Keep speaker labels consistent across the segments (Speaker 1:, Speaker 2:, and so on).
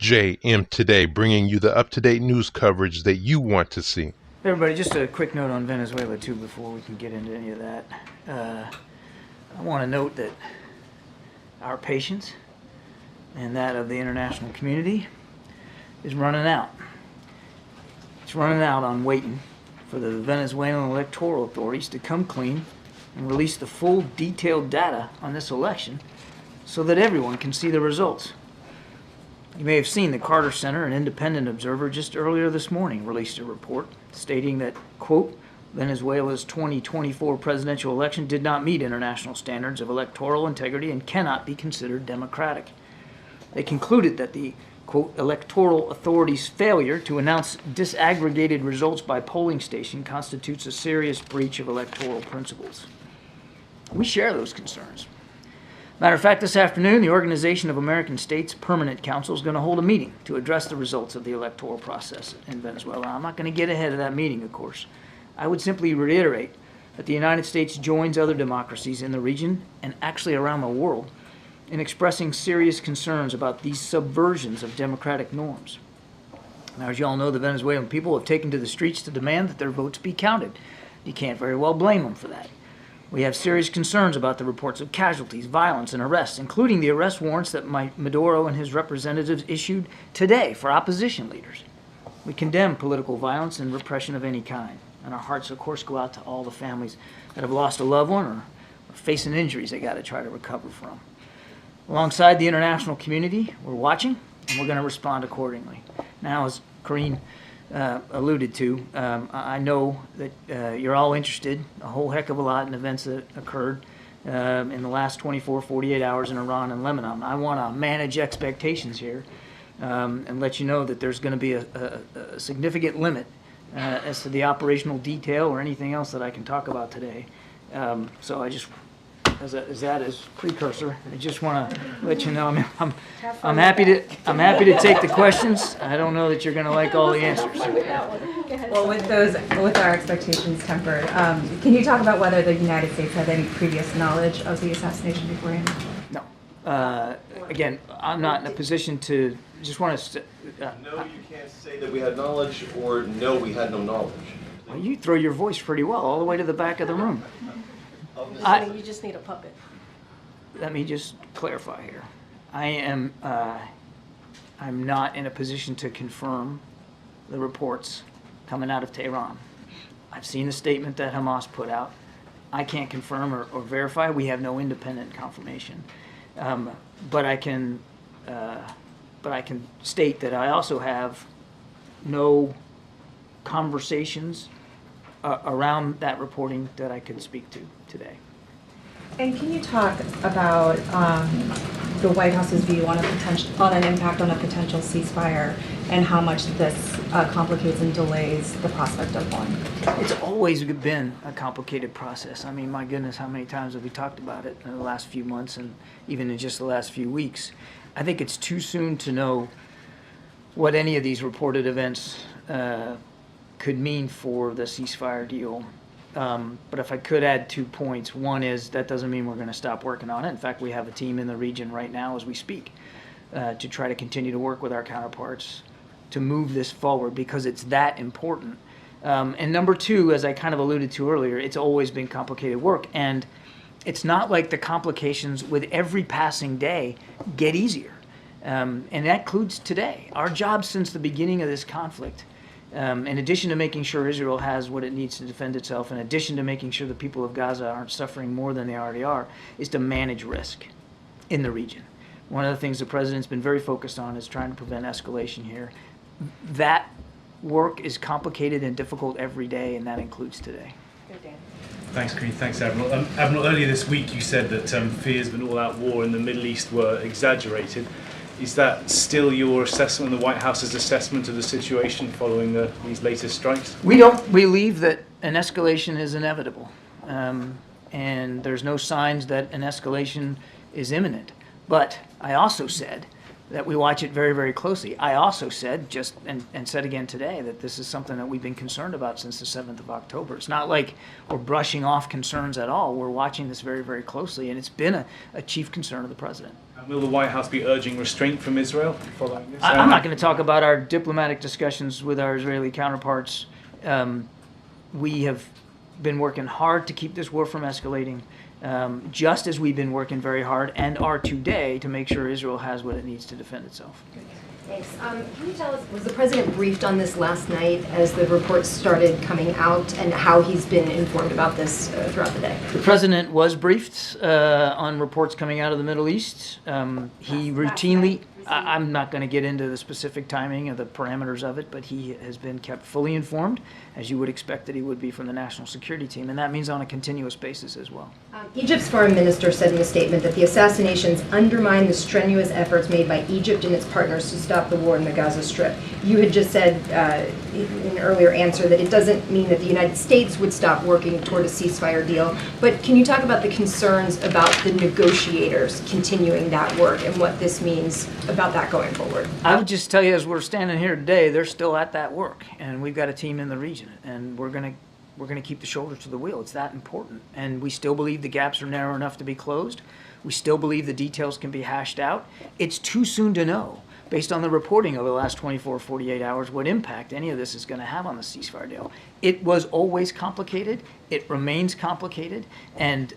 Speaker 1: JM Today, bringing you the up-to-date news coverage that you want to see.
Speaker 2: Hey everybody, just a quick note on Venezuela too before we can get into any of that. I want to note that our patience and that of the international community is running out. It's running out on waiting for the Venezuelan electoral authorities to come clean and release the full detailed data on this election so that everyone can see the results. You may have seen the Carter Center, an independent observer, just earlier this morning released a report stating that, quote, Venezuela's 2024 presidential election did not meet international standards of electoral integrity and cannot be considered democratic. They concluded that the, quote, electoral authorities' failure to announce disaggregated results by polling station constitutes a serious breach of electoral principles. We share those concerns. Matter of fact, this afternoon, the Organization of American States Permanent Council is going to hold a meeting to address the results of the electoral process in Venezuela. I'm not going to get ahead of that meeting, of course. I would simply reiterate that the United States joins other democracies in the region and actually around the world in expressing serious concerns about these subversions of democratic norms. Now, as you all know, the Venezuelan people have taken to the streets to demand that their votes be counted. You can't very well blame them for that. We have serious concerns about the reports of casualties, violence, and arrests, including the arrest warrants that Maduro and his representatives issued today for opposition leaders. We condemn political violence and repression of any kind, and our hearts, of course, go out to all the families that have lost a loved one or facing injuries they got to try to recover from. Alongside the international community, we're watching, and we're going to respond accordingly. Now, as Corrine alluded to, I know that you're all interested a whole heck of a lot in events that occurred in the last 24, 48 hours in Iran and Lebanon. I want to manage expectations here and let you know that there's going to be a significant limit as to the operational detail or anything else that I can talk about today. So I just, as precursor, I just want to let you know I'm happy to take the questions. I don't know that you're going to like all the answers.
Speaker 3: Well, with our expectations tempered, can you talk about whether the United States had any previous knowledge of the assassination beforehand?
Speaker 2: No. Again, I'm not in a position to. Just want to.
Speaker 4: No, you can't say that we had knowledge, or no, we had no knowledge.
Speaker 2: Well, you throw your voice pretty well all the way to the back of the room.
Speaker 5: You just need a puppet.
Speaker 2: Let me just clarify here. I'm not in a position to confirm the reports coming out of Tehran. I've seen the statement that Hamas put out. I can't confirm or verify. We have no independent confirmation. But I can state that I also have no conversations around that reporting that I could speak to today.
Speaker 3: And can you talk about the White House's view on an impact on a potential ceasefire and how much this complicates and delays the prospect of one?
Speaker 2: It's always been a complicated process. I mean, my goodness, how many times have we talked about it in the last few months and even in just the last few weeks? I think it's too soon to know what any of these reported events could mean for the ceasefire deal. But if I could add 2 points, one is that doesn't mean we're going to stop working on it. In fact, we have a team in the region right now as we speak to try to continue to work with our counterparts to move this forward because it's that important. And number two, as I kind of alluded to earlier, it's always been complicated work. And it's not like the complications with every passing day get easier. And that includes today. Our job since the beginning of this conflict, in addition to making sure Israel has what it needs to defend itself, in addition to making sure the people of Gaza aren't suffering more than they already are, is to manage risk in the region. One of the things the president's been very focused on is trying to prevent escalation here. That work is complicated and difficult every day, and that includes today.
Speaker 6: Thanks, Creed. Thanks, Admiral. Admiral, earlier this week you said that fears of an all-out war in the Middle East were exaggerated. Is that still your assessment, the White House's assessment of the situation following these latest strikes?
Speaker 2: We don't believe that an escalation is inevitable, and there's no signs that an escalation is imminent. But I also said that we watch it very, very closely. I also said, and said again today, that this is something that we've been concerned about since the 7th of October. It's not like we're brushing off concerns at all. We're watching this very, very closely, and it's been a chief concern of the president.
Speaker 6: And will the White House be urging restraint from Israel following this?
Speaker 2: I'm not going to talk about our diplomatic discussions with our Israeli counterparts. We have been working hard to keep this war from escalating, just as we've been working very hard and are today to make sure Israel has what it needs to defend itself.
Speaker 7: Thanks. Can you tell us, was the president briefed on this last night as the reports started coming out, and how he's been informed about this throughout the day?
Speaker 2: The president was briefed on reports coming out of the Middle East. He routinely, I'm not going to get into the specific timing or the parameters of it, but he has been kept fully informed, as you would expect that he would be from the national security team, and that means on a continuous basis as well.
Speaker 7: Egypt's foreign minister said in a statement that the assassinations undermine the strenuous efforts made by Egypt and its partners to stop the war in the Gaza Strip. You had just said in an earlier answer that it doesn't mean that the United States would stop working toward a ceasefire deal, but can you talk about the concerns about the negotiators continuing that work and what this means about that going forward?
Speaker 2: I would just tell you, as we're standing here today, they're still at that work, and we've got a team in the region, and we're going to keep the shoulder to the wheel. It's that important, and we still believe the gaps are narrow enough to be closed. We still believe the details can be hashed out. It's too soon to know, based on the reporting over the last 24, 48 hours, what impact any of this is going to have on the ceasefire deal. It was always complicated. It remains complicated. And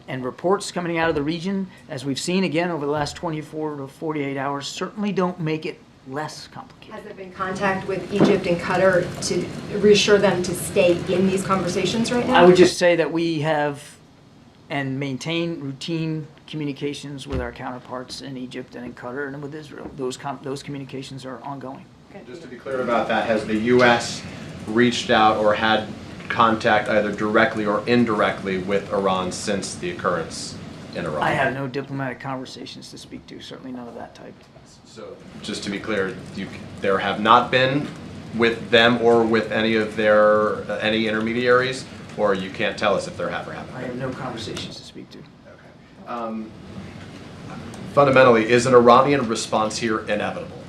Speaker 2: reports coming out of the region, as we've seen again over the last 24 to 48 hours, certainly don't make it less complicated.
Speaker 7: Has there been contact with Egypt and Qatar to reassure them to stay in these conversations right now?
Speaker 2: I would just say that we have and maintain routine communications with our counterparts in Egypt and in Qatar and with Israel. Those communications are ongoing.
Speaker 4: Just to be clear about that, has the U.S. reached out or had contact either directly or indirectly with Iran since the occurrence in Iran?
Speaker 2: I have no diplomatic conversations to speak to, certainly none of that type.
Speaker 4: So just to be clear, there have not been with them or with any of their any intermediaries, or you can't tell us if there have or haven't?
Speaker 2: I have no conversations to speak to.
Speaker 4: Okay. Fundamentally, is an Iranian response here inevitable?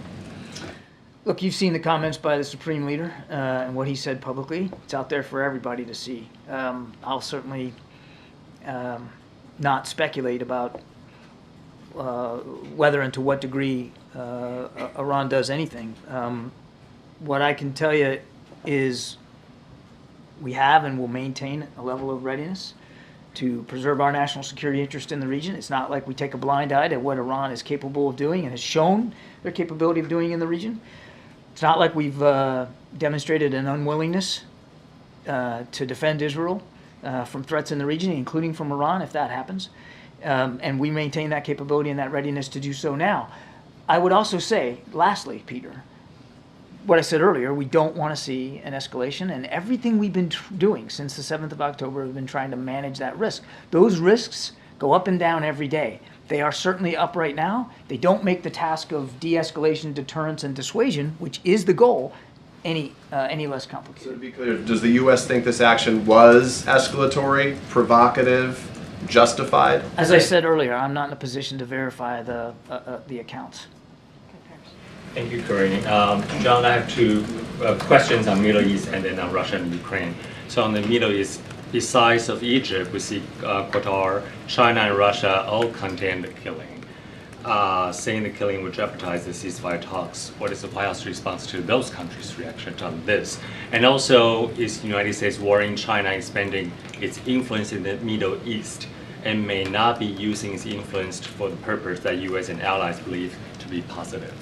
Speaker 2: Look, you've seen the comments by the Supreme Leader and what he said publicly. It's out there for everybody to see. I'll certainly not speculate about whether and to what degree Iran does anything. What I can tell you is we have and will maintain a level of readiness to preserve our national security interest in the region. It's not like we take a blind eye to what Iran is capable of doing and has shown their capability of doing in the region. It's not like we've demonstrated an unwillingness to defend Israel from threats in the region, including from Iran, if that happens. And we maintain that capability and that readiness to do so now. I would also say, lastly, Peter, what I said earlier, we don't want to see an escalation, and everything we've been doing since the 7th of October have been trying to manage that risk. Those risks go up and down every day. They are certainly up right now. They don't make the task of de-escalation, deterrence, and dissuasion, which is the goal, any less complicated.
Speaker 4: So to be clear, does the U.S. think this action was escalatory, provocative, justified?
Speaker 2: As I said earlier, I'm not in a position to verify the accounts.
Speaker 8: Thank you, Corinne. John, I have two questions on Middle East and then on Russia and Ukraine. So on the Middle East, besides of Egypt, we see Qatar, China, and Russia all condemn the killing, saying the killing would jeopardize the ceasefire talks. What is the White House response to those countries' reaction on this? And also, is the United States worrying China expanding its influence in the Middle East and may not be using its influence for the purpose that U.S. and allies believe to be positive?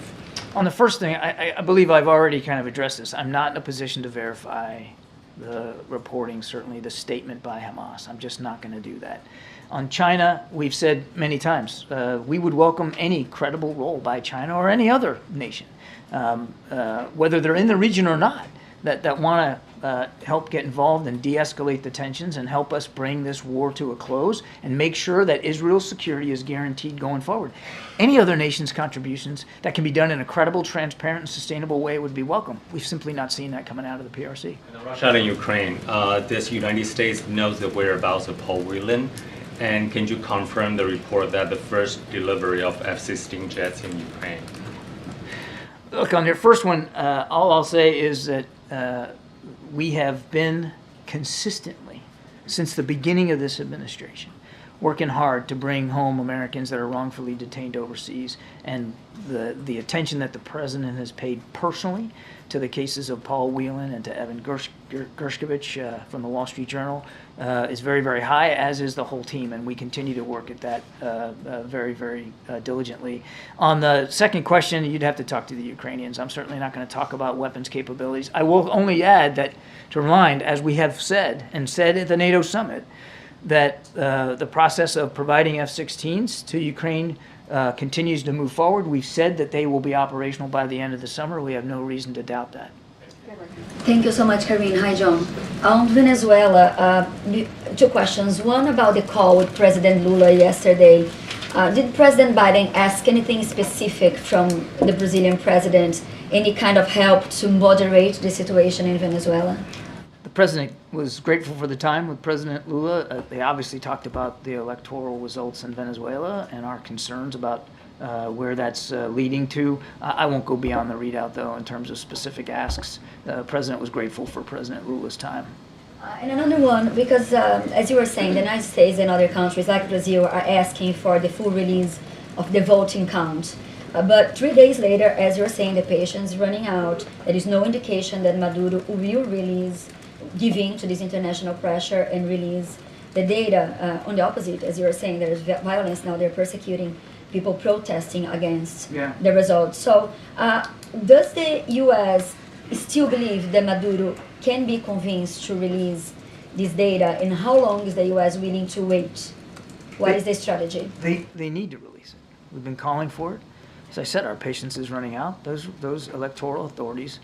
Speaker 2: On the first thing, I believe I've already kind of addressed this. I'm not in a position to verify the reporting, certainly the statement by Hamas. I'm just not going to do that. On China, we've said many times, we would welcome any credible role by China or any other nation, whether they're in the region or not, that want to help get involved and de-escalate the tensions and help us bring this war to a close and make sure that Israel's security is guaranteed going forward. Any other nation's contributions that can be done in a credible, transparent, and sustainable way would be welcome. We've simply not seen that coming out of the PRC.
Speaker 8: In Russia and Ukraine, does the United States know the whereabouts of Paul Whelan? And can you confirm the report that the first delivery of F-16 jets in Ukraine?
Speaker 2: Look, on your first one, all I'll say is that we have been consistently, since the beginning of this administration, working hard to bring home Americans that are wrongfully detained overseas. And the attention that the president has paid personally to the cases of Paul Whelan and to Evan Gershkovich from the Wall Street Journal is very, very high, as is the whole team, and we continue to work at that very, very diligently. On the second question, you'd have to talk to the Ukrainians. I'm certainly not going to talk about weapons capabilities. I will only add that, to remind, as we have said, and said at the NATO summit, that the process of providing F-16s to Ukraine continues to move forward. We've said that they will be operational by the end of the summer. We have no reason to doubt that.
Speaker 9: Thank you so much, Karine. Hi, John. On Venezuela, two questions. One about the call with President Lula yesterday. Did President Biden ask anything specific from the Brazilian president, any kind of help to moderate the situation in Venezuela?
Speaker 2: The president was grateful for the time with President Lula. They obviously talked about the electoral results in Venezuela and our concerns about where that's leading to. I won't go beyond the readout, though, in terms of specific asks. The president was grateful for President Lula's time.
Speaker 9: And another one, because as you were saying, the United States and other countries like Brazil are asking for the full release of the voting count. But 3 days later, as you're saying, the patience is running out. There is no indication that Maduro will release, give in to this international pressure and release the data. On the opposite, as you were saying, there is violence now. They're persecuting people protesting against the results. So does the U.S. still believe that Maduro can be convinced to release this data, and how long is the U.S. willing to wait? What is the strategy?
Speaker 2: They need to release it. We've been calling for it. As I said, our patience is running out. Those electoral authorities,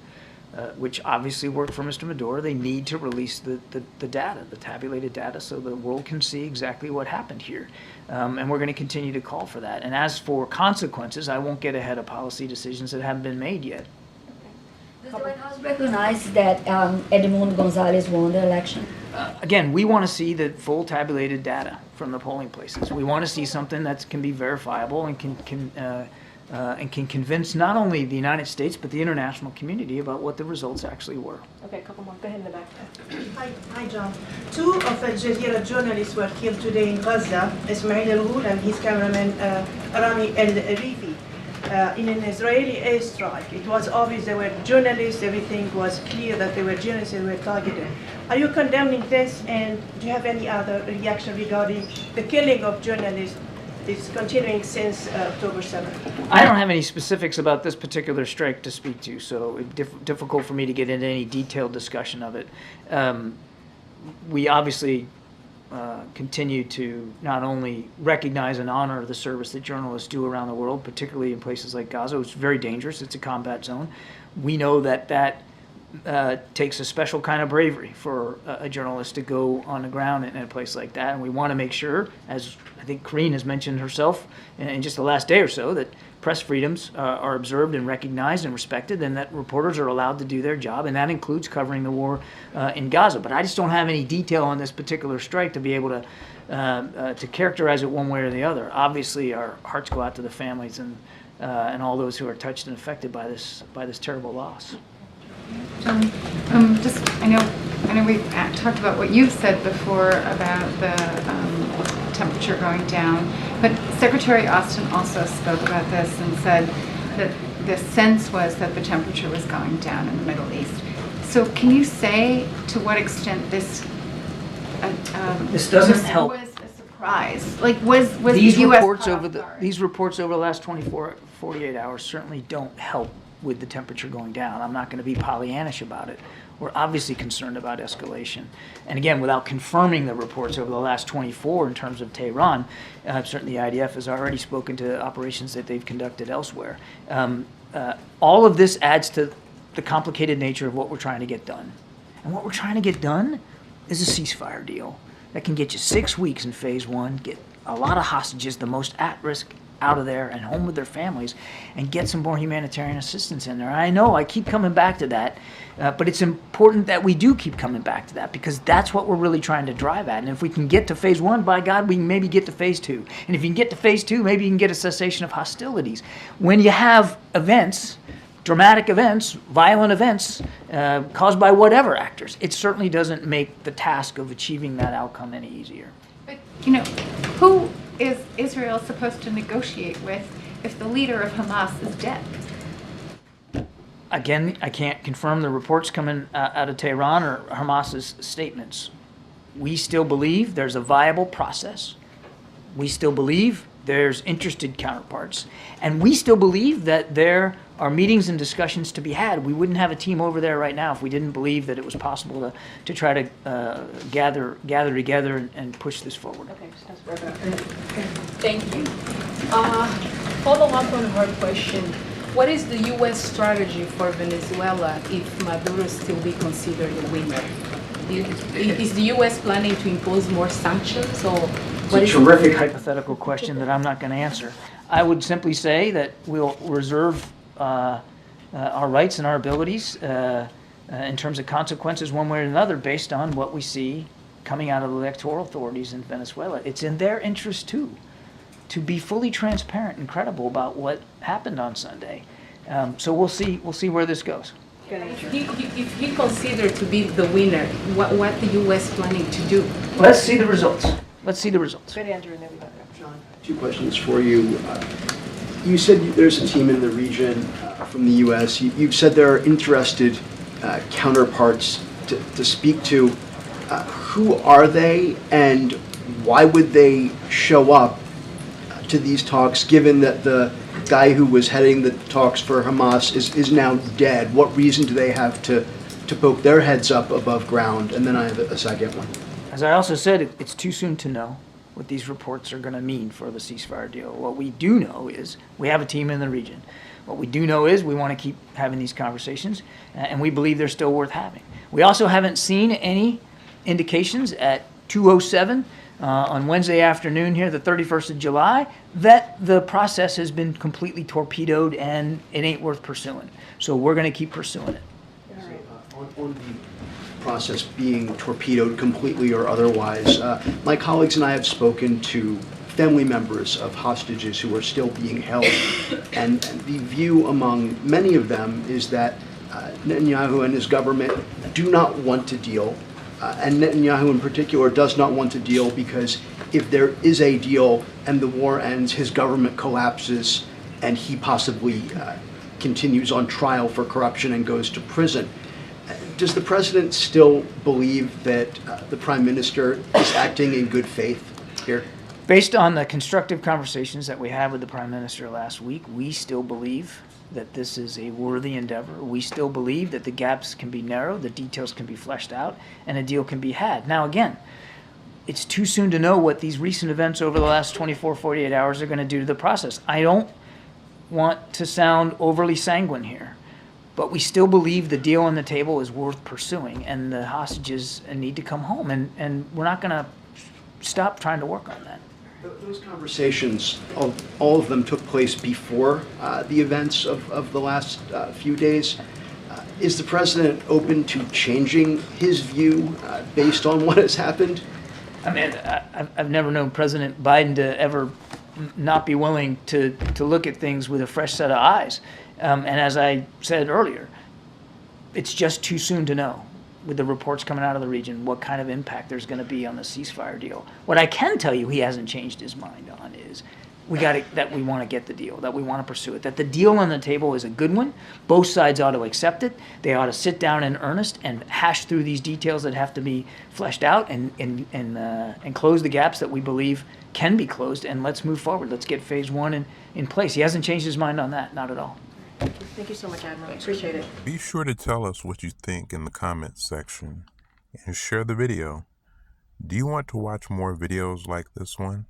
Speaker 2: which obviously work for Mr. Maduro, they need to release the data, the tabulated data, so the world can see exactly what happened here. And we're going to continue to call for that. And as for consequences, I won't get ahead of policy decisions that haven't been made yet.
Speaker 9: Does the White House recognize that Edmundo Gonzalez won the election?
Speaker 2: Again, we want to see the full tabulated data from the polling places. We want to see something that can be verifiable and can convince not only the United States but the international community about what the results actually were.
Speaker 5: Okay, a couple more. Go ahead in the back there.
Speaker 10: Hi, John. Two of Al Jazeera journalists were killed today in Gaza, Ismail al-Ghul and his cameraman Rami al-Rifi, in an Israeli airstrike. It was obvious they were journalists, everything was clear that they were journalists and were targeted. Are you condemning this, and do you have any other reaction regarding the killing of journalists? It's continuing since October 7th.
Speaker 2: I don't have any specifics about this particular strike to speak to, so it's difficult for me to get into any detailed discussion of it. We obviously continue to not only recognize and honor the service that journalists do around the world, particularly in places like Gaza. It's very dangerous. It's a combat zone. We know that takes a special kind of bravery for a journalist to go on the ground in a place like that. And we want to make sure, as I think Karine has mentioned herself in just the last day or so, that press freedoms are observed and recognized and respected, and that reporters are allowed to do their job, and that includes covering the war in Gaza. But I just don't have any detail on this particular strike to be able to characterize it one way or the other. Obviously, our hearts go out to the families and all those who are touched and affected by this terrible loss.
Speaker 11: John, I know we've talked about what you've said before about the temperature going down, but Secretary Austin also spoke about this and said that the sense was that the temperature was going down in the Middle East. So can you say to what extent this
Speaker 2: doesn't help.
Speaker 11: Was a surprise? Like was
Speaker 2: These
Speaker 11: the U.S.
Speaker 2: reports these reports over the last 48 hours certainly don't help with the temperature going down. I'm not going to be Pollyannish about it. We're obviously concerned about escalation. And again, without confirming the reports over the last 24 in terms of Tehran, certainly the IDF has already spoken to operations that they've conducted elsewhere. All of this adds to the complicated nature of what we're trying to get done. And what we're trying to get done is a ceasefire deal that can get you 6 weeks in phase one, get a lot of hostages, the most at-risk, out of there and home with their families, and get some more humanitarian assistance in there. I know I keep coming back to that, but it's important that we do keep coming back to that, because that's what we're really trying to drive at. And if we can get to phase one, by God, we can maybe get to phase two. And if you can get to phase two, maybe you can get a cessation of hostilities. When you have events, dramatic events, violent events, caused by whatever actors, it certainly doesn't make the task of achieving that outcome any easier.
Speaker 11: you know, who is Israel supposed to negotiate with if the leader of Hamas is dead?
Speaker 2: Again, I can't confirm the reports coming out of Tehran or Hamas's statements. We still believe there's a viable process. We still believe there's interested counterparts. And we still believe that there are meetings and discussions to be had. We wouldn't have a team over there right now if we didn't believe that it was possible to try to gather together and push this forward.
Speaker 5: Thank you. Follow up on her question. What is the U.S. strategy for Venezuela if Maduro still be considered a winner? Is the U.S. planning to impose more sanctions, or what
Speaker 2: It's
Speaker 5: is
Speaker 2: a terrific hypothetical question that I'm not going to answer. I would simply say that we'll reserve our rights and our abilities in terms of consequences one way or another based on what we see coming out of the electoral authorities in Venezuela. It's in their interest, too, to be fully transparent and credible about what happened on Sunday. So we'll see where this goes.
Speaker 5: if he considered to be the winner, what the U.S. planning to do?
Speaker 2: Let's see the results. Let's see the results.
Speaker 12: John, two questions for you. You said there's a team in the region from the U.S. You've said there are interested counterparts to speak to. Who are they, and why would they show up to these talks, given that the guy who was heading the talks for Hamas is now dead? What reason do they have to poke their heads up above ground? And then I have a second one.
Speaker 2: As I also said, it's too soon to know what these reports are going to mean for the ceasefire deal. What we do know is we have a team in the region. What we do know is we want to keep having these conversations, and we believe they're still worth having. We also haven't seen any indications at 2:07 on Wednesday afternoon here, the 31st of July, that the process has been completely torpedoed and it ain't worth pursuing. So we're going to keep pursuing it.
Speaker 12: On the process being torpedoed completely or otherwise, my colleagues and I have spoken to family members of hostages who are still being held, and the view among many of them is that Netanyahu and his government do not want to deal, and Netanyahu in particular does not want to deal because if there is a deal and the war ends, his government collapses and he possibly continues on trial for corruption and goes to prison. Does the president still believe that the prime minister is acting in good faith here?
Speaker 2: Based on the constructive conversations that we had with the prime minister last week, we still believe that this is a worthy endeavor. We still believe that the gaps can be narrowed, the details can be fleshed out, and a deal can be had. Now, again, it's too soon to know what these recent events over the last 24, 48 hours are going to do to the process. I don't want to sound overly sanguine here, but we still believe the deal on the table is worth pursuing, and the hostages need to come home, and we're not going to stop trying to work on that.
Speaker 12: Those conversations, all of them took place before the events of the last few days. Is the president open to changing his view based on what has happened?
Speaker 2: I mean, I've never known President Biden to ever not be willing to look at things with a fresh set of eyes. And as I said earlier, it's just too soon to know, with the reports coming out of the region, what kind of impact there's going to be on the ceasefire deal. What I can tell you he hasn't changed his mind on is that we want to get the deal, that we want to pursue it, that the deal on the table is a good one. Both sides ought to accept it. They ought to sit down in earnest and hash through these details that have to be fleshed out and close the gaps that we believe can be closed, and let's move forward. Let's get phase one in place. He hasn't changed his mind on that, not at all.
Speaker 5: Thank you so much, Admiral. Appreciate it.
Speaker 1: Be sure to tell us what you think in the comments section and share the video. Do you want to watch more videos like this one?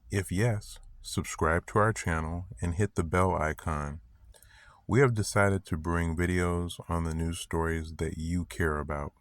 Speaker 1: If yes, subscribe to our channel and hit the bell icon. We have decided to bring videos on the news stories that you care about.